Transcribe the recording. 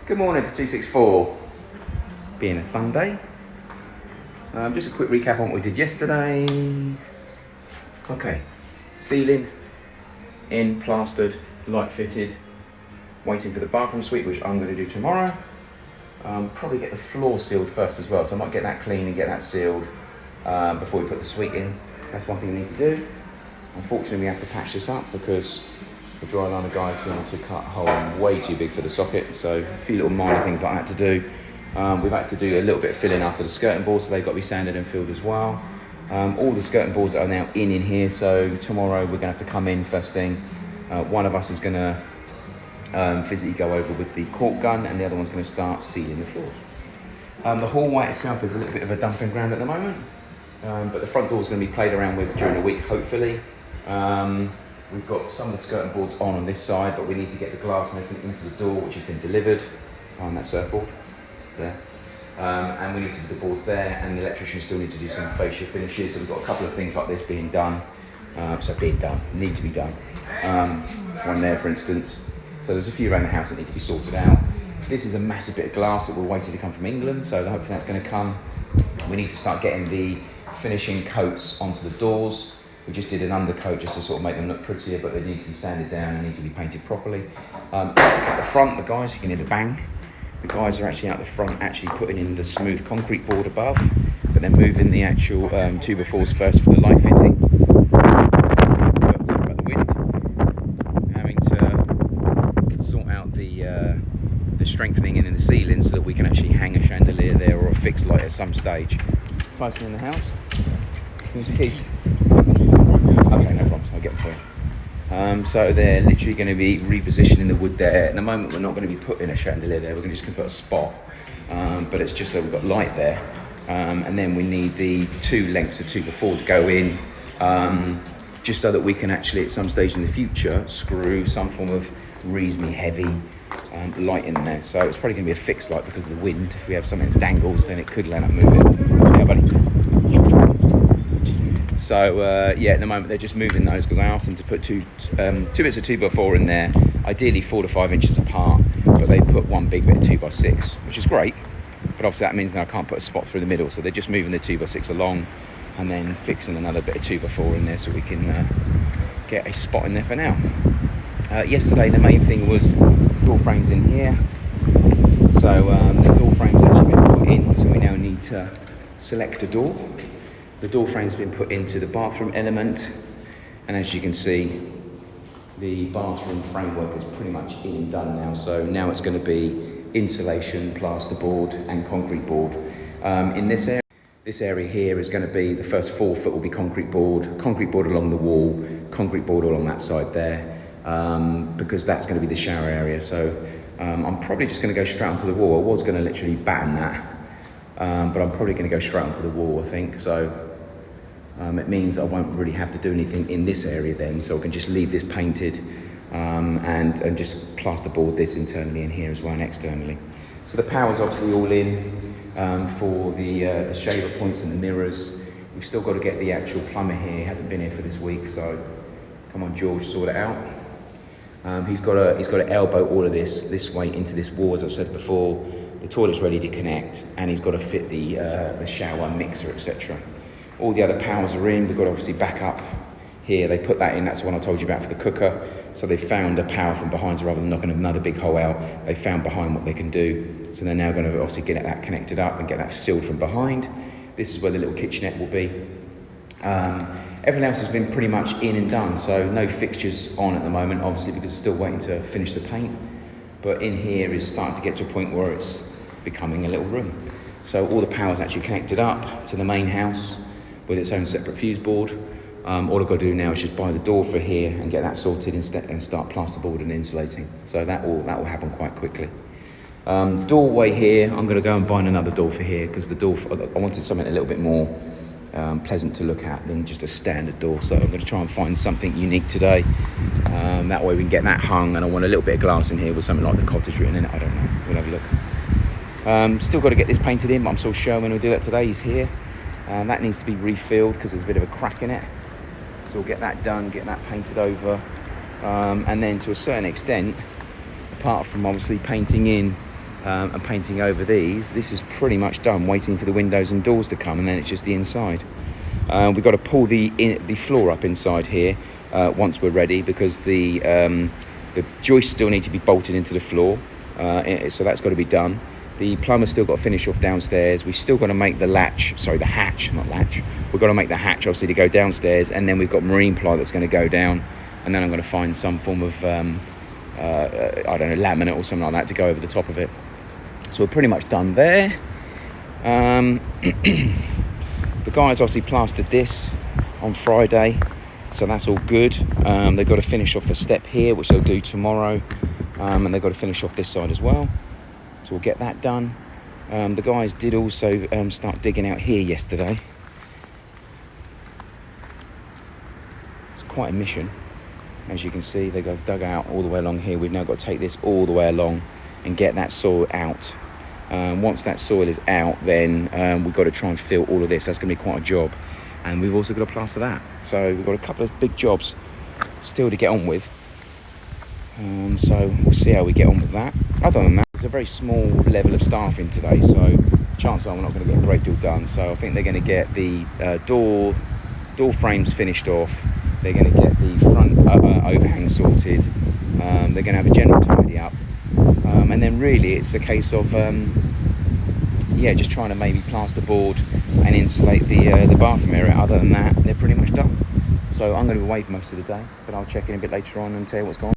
Good morning to 264, being a Sunday. Just a quick recap on what we did yesterday. Okay, ceiling in, plastered, light fitted, waiting for the bathroom suite, which I'm going to do tomorrow. Probably get the floor sealed first as well, so I might get that clean and get that sealed before we put the suite in. That's one thing we need to do. Unfortunately, we have to patch this up because the dry liner guys wanted to cut a hole way too big for the socket, so a few little minor things like that to do. We've had to do a little bit of filling after the skirting boards, so they've got to be sanded and filled as well. All the skirting boards are now in here, so tomorrow we're going to have to come in first thing. One of us is going to physically go over with the cork gun, and the other one's going to start sealing the floors. The hallway itself is a little bit of a dumping ground at the moment, but the front door is going to be played around with during the week, hopefully. We've got some of the skirting boards on this side, but we need to get the glass and everything into the door, which has been delivered on that surfboard there. And we need to do the boards there, and the electricians still need to do some fascia finishes. So we've got a couple of things like this being done. Need to be done. One there, for instance. So there's a few around the house that need to be sorted out. This is a massive bit of glass that we're waiting to come from England, so hopefully that's going to come. We need to start getting the finishing coats onto the doors. We just did an undercoat just to sort of make them look prettier, but they need to be sanded down and need to be painted properly. At the front, the guys, you can hear the bang. The guys are actually out the front, actually putting in the smooth concrete board above, but they're moving the actual 2x4s first for the light fitting. About the wind, having to sort out the strengthening in the ceiling so that we can actually hang a chandelier there or a fixed light at some stage. Tyson in the house. Here's the keys. Okay, no problems, I'll get them for you. So they're literally going to be repositioning the wood there. At the moment, we're not going to be putting a chandelier there, we're just going to put a spot. But it's just so we've got light there. And then we need the two lengths of 2x4 to go in, just so that we can actually, at some stage in the future, screw some form of reasonably heavy light in there. So it's probably going to be a fixed light because of the wind. If we have something that dangles, then it could land up moving. Yeah, buddy. So yeah, at the moment they're just moving those because I asked them to put two bits of 2x4 in there, ideally 4 to 5 inches apart, but they put one big bit of 2x6, which is great, but obviously that means that I can't put a spot through the middle, so they're just moving the 2x6 along and then fixing another bit of 2x4 in there so we can get a spot in there for now. Yesterday the main thing was door frames in here, so the door frame's actually been put in, so we now need to select a door. The door frame's been put into the bathroom element, and as you can see, the bathroom framework is pretty much in and done now. So now it's going to be insulation, plasterboard, and concrete board. In this area here is going to be the first 4 foot will be concrete board along the wall, concrete board along that side there, because that's going to be the shower area. So I'm probably just going to go straight onto the wall. I was going to literally batten that. But I'm probably going to go straight onto the wall, I think. So it means I won't really have to do anything in this area then. So I can just leave this painted and just plasterboard this internally in here as well and externally. So the power's obviously all in for the shaver points and the mirrors. We've still got to get the actual plumber here. He hasn't been here for this week, so come on, George, sort it out. He's got to elbow all of this way into this wall, as I've said before. The toilet's ready to connect, and he's got to fit the shower, mixer, etc. All the other powers are in. We've got to obviously back up here. They put that in. That's the one I told you about for the cooker. So they found a power from behind, so rather than knocking another big hole out, they found behind what they can do. So they're now going to obviously get that connected up and get that sealed from behind. This is where the little kitchenette will be. Everything else has been pretty much in and done, so no fixtures on at the moment, obviously, because we're still waiting to finish the paint. But in here is starting to get to a point where it's becoming a little room. So all the power's actually connected up to the main house with its own separate fuse board. All I've got to do now is just buy the door for here and get that sorted and start plasterboard and insulating. So that will happen quite quickly. Doorway here, I'm going to go and buy another door for here because the door, I wanted something a little bit more pleasant to look at than just a standard door. So I'm going to try and find something unique today. That way we can get that hung, and I want a little bit of glass in here with something like the cottage written in it. I don't know, we'll have a look. Still got to get this painted in, but I'm still showing when we'll do that today. He's here. That needs to be refilled because there's a bit of a crack in it. So we'll get that done, get that painted over. And then to a certain extent, apart from obviously painting in and painting over these, this is pretty much done, waiting for the windows and doors to come, and then it's just the inside. We've got to pull the floor up inside here once we're ready, because the joists still need to be bolted into the floor, so that's got to be done. The plumber's still got to finish off downstairs. We've still got to make the hatch, not latch. We've got to make the hatch, obviously, to go downstairs, and then we've got marine ply that's going to go down, and then I'm going to find some form of, I don't know, laminate or something like that to go over the top of it. So we're pretty much done there. The guys obviously plastered this on Friday, so that's all good. They've got to finish off the step here, which they'll do tomorrow, and they've got to finish off this side as well. So we'll get that done. The guys did also start digging out here yesterday. It's quite a mission. As you can see, they've dug out all the way along here. We've now got to take this all the way along and get that soil out. Once that soil is out, then we've got to try and fill all of this. That's going to be quite a job. And we've also got to plaster that. So we've got a couple of big jobs still to get on with. So we'll see how we get on with that. Other than that, it's a very small level of staffing today, so chances are we're not going to get a great deal done. So I think they're going to get the door frames finished off. They're going to get the front overhang sorted. They're going to have a general tidy up. And then really it's a case of just trying to maybe plasterboard and insulate the bathroom area. Other than that, they're pretty much done. So I'm going to be away for most of the day, but I'll check in a bit later on and tell you what's going on.